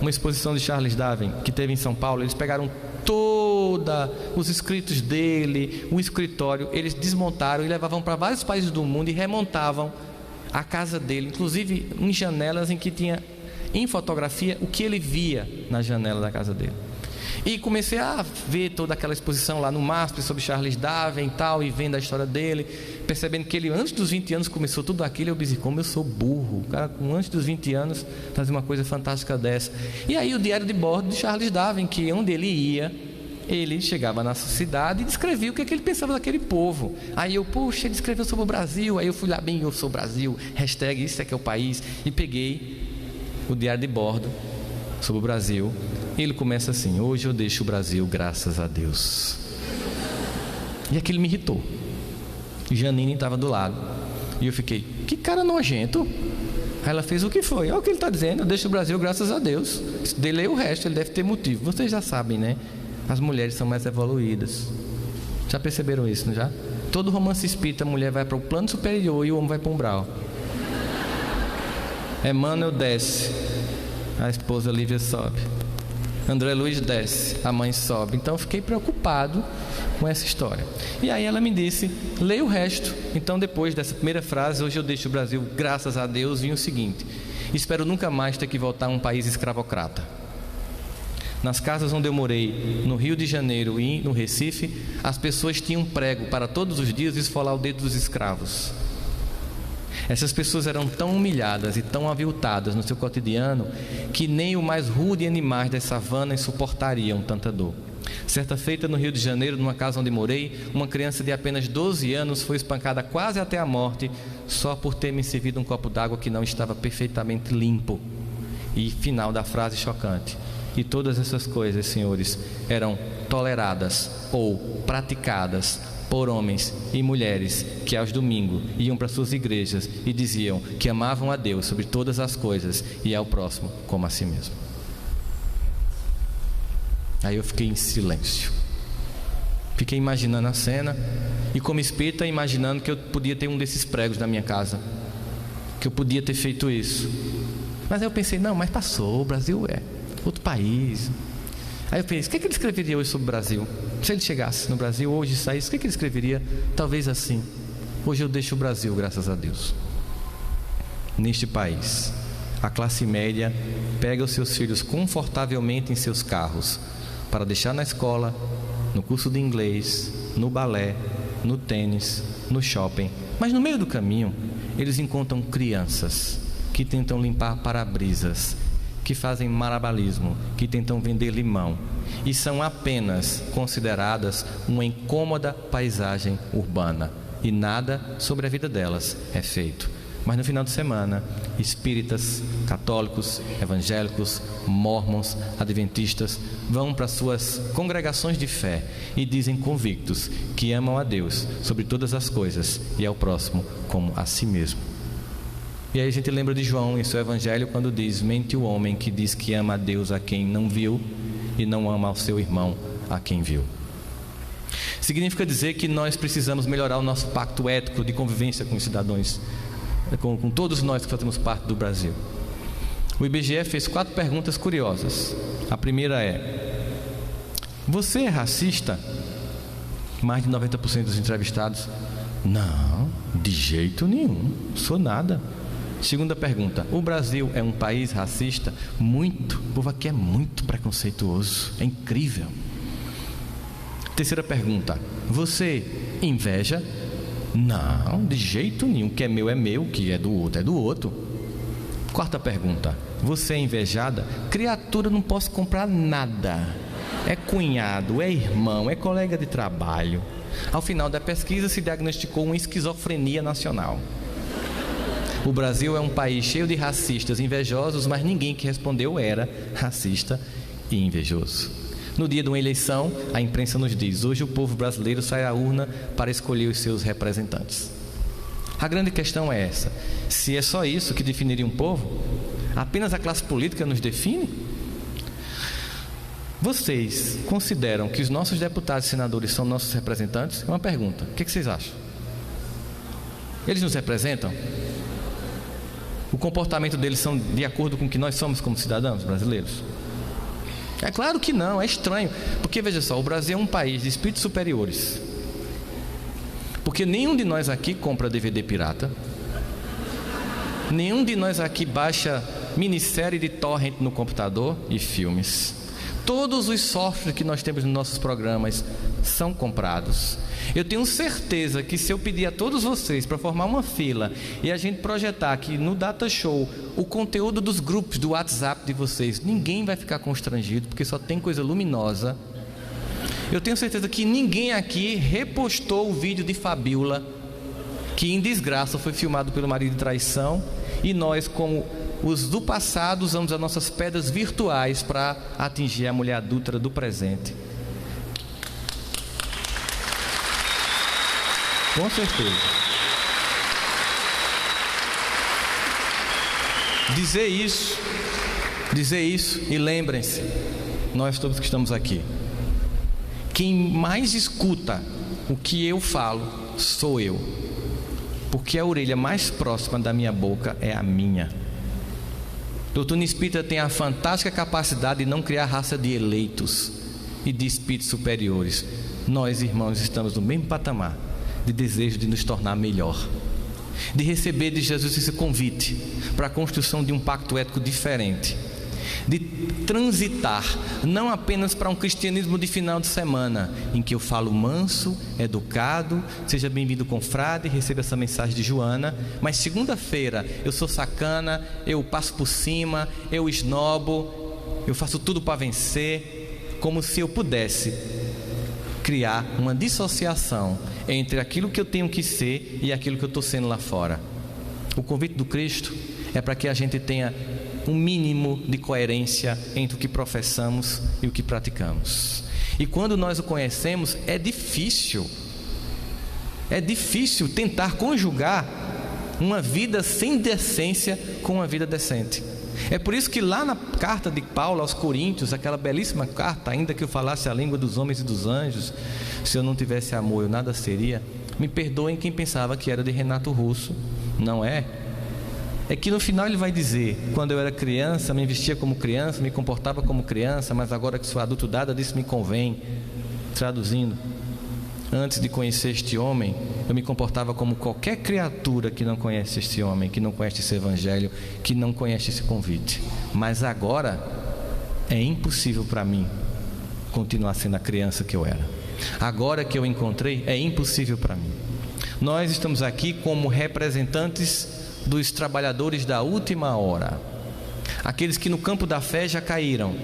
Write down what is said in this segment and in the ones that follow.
uma exposição de Charles Darwin que teve em São Paulo. Eles pegaram todos os escritos dele, o escritório, eles desmontaram e levavam para vários países do mundo e remontavam a casa dele, inclusive em janelas em que tinha em fotografia o que ele via na janela da casa dele. E comecei a ver toda aquela exposição lá no MASP sobre Charles Darwin e tal, e vendo a história dele, percebendo que ele antes dos 20 anos começou tudo aquilo. Eu disse, como eu sou burro, o cara com antes dos 20 anos fazer uma coisa fantástica dessa. E aí o diário de bordo de Charles Darwin, que onde ele ia, ele chegava na cidade e descrevia o que ele pensava daquele povo. Aí eu, poxa, ele escreveu sobre o Brasil. Aí eu fui lá, bem, eu sou Brasil, hashtag isso é que é o país, e peguei o diário de bordo sobre o Brasil. Ele começa assim: hoje eu deixo o Brasil, graças a Deus. E aquilo me irritou. Janine estava do lado e eu fiquei, que cara nojento. Aí ela fez, o que foi? Olha o que ele está dizendo, eu deixo o Brasil, graças a Deus. Delei o resto, ele deve ter motivo. Vocês já sabem, né? As mulheres são mais evoluídas. Já perceberam isso, não já? Todo romance espírita, a mulher vai para o plano superior e o homem vai para o umbral. Emmanuel desce, a esposa Lívia sobe. André Luiz desce, a mãe sobe. Então eu fiquei preocupado com essa história. E aí ela me disse, leia o resto. Então depois dessa primeira frase, hoje eu deixo o Brasil, graças a Deus, vinha o seguinte: espero nunca mais ter que voltar a um país escravocrata. Nas casas onde eu morei, no Rio de Janeiro e no Recife, as pessoas tinham um prego para todos os dias esfolar o dedo dos escravos. Essas pessoas eram tão humilhadas e tão aviltadas no seu cotidiano que nem o mais rude animais das savanas suportariam tanta dor. Certa feita no Rio de Janeiro, numa casa onde morei, uma criança de apenas 12 anos foi espancada quase até a morte só por ter me servido um copo d'água que não estava perfeitamente limpo. E final da frase chocante: e todas essas coisas, senhores, eram toleradas ou praticadas por homens e mulheres que aos domingos iam para suas igrejas e diziam que amavam a Deus sobre todas as coisas e ao próximo como a si mesmo. Aí eu fiquei em silêncio, fiquei imaginando a cena, e como espírita imaginando que eu podia ter um desses pregos na minha casa, que eu podia ter feito isso. Mas aí eu pensei, não, mas passou, o Brasil é outro país. Aí eu pensei, o que ele escreveria hoje sobre o Brasil? Se ele chegasse no Brasil hoje e saísse, o que ele escreveria? Talvez assim: hoje eu deixo o Brasil, graças a Deus. Neste país, a classe média pega os seus filhos confortavelmente em seus carros para deixar na escola, no curso de inglês, no balé, no tênis, no shopping. Mas no meio do caminho, eles encontram crianças que tentam limpar para-brisas, que fazem malabarismo, que tentam vender limão, e são apenas consideradas uma incômoda paisagem urbana, e nada sobre a vida delas é feito. Mas no final de semana, espíritas, católicos, evangélicos, mórmons, adventistas vão para suas congregações de fé e dizem convictos que amam a Deus sobre todas as coisas e ao próximo como a si mesmo. E aí a gente lembra de João em seu evangelho quando diz: mente o homem que diz que ama a Deus a quem não viu e não ama ao seu irmão a quem viu. Significa dizer que nós precisamos melhorar o nosso pacto ético de convivência com os cidadãos, com todos nós que fazemos parte do Brasil. O IBGE fez 4 perguntas curiosas. A primeira é: você é racista? Mais de 90% dos entrevistados: não, de jeito nenhum, sou nada. Segunda pergunta: o Brasil é um país racista? Muito, o povo aqui é muito preconceituoso, é incrível. Terceira pergunta: você inveja? Não, de jeito nenhum, o que é meu, o que é do outro é do outro. Quarta pergunta: você é invejada? Criatura, não posso comprar nada, é cunhado, é irmão, é colega de trabalho. Ao final da pesquisa se diagnosticou uma esquizofrenia nacional. O Brasil é um país cheio de racistas invejosos, mas ninguém que respondeu era racista e invejoso. No dia de uma eleição, a imprensa nos diz: hoje o povo brasileiro sai à urna para escolher os seus representantes. A grande questão é essa: se é só isso que definiria um povo, apenas a classe política nos define? Vocês consideram que os nossos deputados e senadores são nossos representantes? É uma pergunta. O que vocês acham? Eles nos representam? O comportamento deles são de acordo com o que nós somos como cidadãos brasileiros? É claro que não, é estranho. Porque veja só, o Brasil é um país de espíritos superiores. Porque nenhum de nós aqui compra DVD pirata. Nenhum de nós aqui baixa minissérie de torrent no computador e filmes. Todos os softwares que nós temos nos nossos programas são comprados. Eu tenho certeza que se eu pedir a todos vocês para formar uma fila e a gente projetar aqui no Data Show o conteúdo dos grupos do WhatsApp de vocês, ninguém vai ficar constrangido, porque só tem coisa luminosa. Eu tenho certeza que ninguém aqui repostou o vídeo de Fabiola, que em desgraça foi filmado pelo marido de traição, e nós, como os do passado, usamos as nossas pedras virtuais para atingir a mulher adúltera do presente. Com certeza. Dizer isso e lembrem-se, nós todos que estamos aqui, quem mais escuta o que eu falo sou eu, porque a orelha mais próxima da minha boca é a minha. Doutrina Espírita tem a fantástica capacidade de não criar raça de eleitos e de espíritos superiores. Nós, irmãos, estamos no mesmo patamar de desejo de nos tornar melhor, de receber de Jesus esse convite para a construção de um pacto ético diferente, de transitar não apenas para um cristianismo de final de semana, em que eu falo manso, educado, seja bem-vindo confrade, receba essa mensagem de Joana, mas segunda-feira eu sou sacana, eu passo por cima, eu esnobo, eu faço tudo para vencer, como se eu pudesse criar uma dissociação entre aquilo que eu tenho que ser e aquilo que eu estou sendo lá fora. O convite do Cristo é para que a gente tenha um mínimo de coerência entre o que professamos e o que praticamos. E quando nós o conhecemos, é difícil tentar conjugar uma vida sem decência com uma vida decente. É por isso que lá na carta de Paulo aos Coríntios, aquela belíssima carta, ainda que eu falasse a língua dos homens e dos anjos, se eu não tivesse amor eu nada seria. Me perdoem quem pensava que era de Renato Russo, não é? É que no final ele vai dizer: quando eu era criança, me vestia como criança, me comportava como criança, mas agora que sou adulto, nada disso me convém. Traduzindo, antes de conhecer este homem, eu me comportava como qualquer criatura que não conhece este homem, que não conhece esse evangelho, que não conhece esse convite. Mas agora é impossível para mim continuar sendo a criança que eu era. Agora que eu encontrei, é impossível para mim. Nós estamos aqui como representantes dos trabalhadores da última hora, aqueles que no campo da fé já caíram.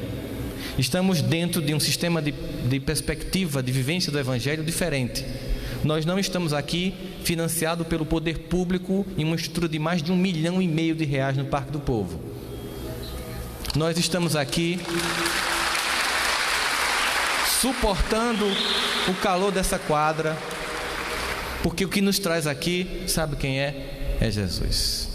Estamos dentro de um sistema de perspectiva, de vivência do Evangelho diferente. Nós não estamos aqui financiados pelo poder público em uma estrutura de mais de R$1,5 milhão de reais no Parque do Povo. Nós estamos aqui suportando o calor dessa quadra, porque o que nos traz aqui, sabe quem é? É Jesus.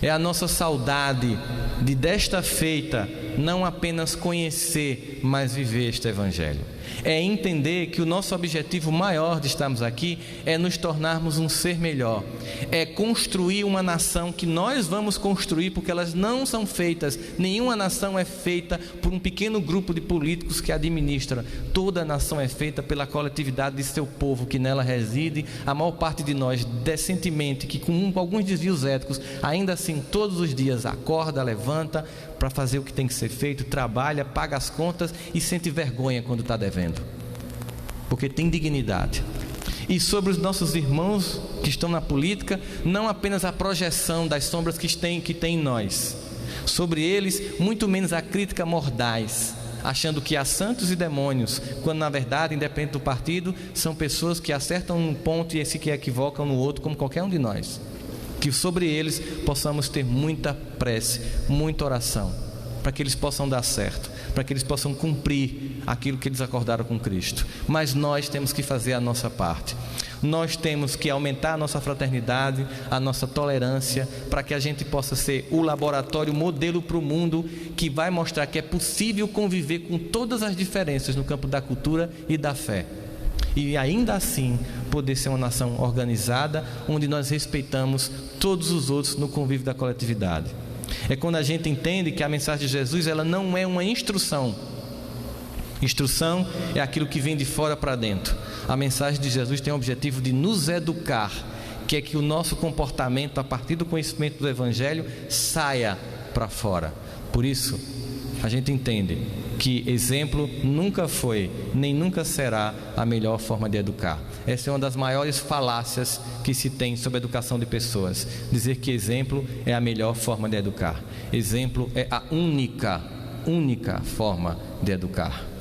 É a nossa saudade de desta feita não apenas conhecer, mas viver este Evangelho. É entender que o nosso objetivo maior de estarmos aqui é nos tornarmos um ser melhor. É construir uma nação que nós vamos construir, porque elas não são feitas, nenhuma nação é feita por um pequeno grupo de políticos que administra. Toda a nação é feita pela coletividade de seu povo que nela reside. A maior parte de nós, decentemente, que com alguns desvios éticos, ainda assim todos os dias acorda, levanta para fazer o que tem que ser feito, trabalha, paga as contas e sente vergonha quando está devendo, porque tem dignidade. E sobre os nossos irmãos que estão na política, não apenas a projeção das sombras que tem em nós, sobre eles muito menos a crítica mordaz, achando que há santos e demônios, quando na verdade, independente do partido, são pessoas que acertam num ponto e se equivocam no outro, como qualquer um de nós. Que sobre eles possamos ter muita prece, muita oração, para que eles possam dar certo, para que eles possam cumprir aquilo que eles acordaram com Cristo. Mas nós temos que fazer a nossa parte. Nós temos que aumentar a nossa fraternidade, a nossa tolerância, para que a gente possa ser o laboratório modelo para o mundo, que vai mostrar que é possível conviver com todas as diferenças no campo da cultura e da fé. E ainda assim poder ser uma nação organizada, onde nós respeitamos todos os outros no convívio da coletividade. É quando a gente entende que a mensagem de Jesus, ela não é uma instrução. Instrução é aquilo que vem de fora para dentro. A mensagem de Jesus tem o objetivo de nos educar, que é que o nosso comportamento, a partir do conhecimento do Evangelho, saia para fora. Por isso, a gente entende que exemplo nunca foi, nem nunca será a melhor forma de educar. Essa é uma das maiores falácias que se tem sobre a educação de pessoas. Dizer que exemplo é a melhor forma de educar. Exemplo é a única forma de educar.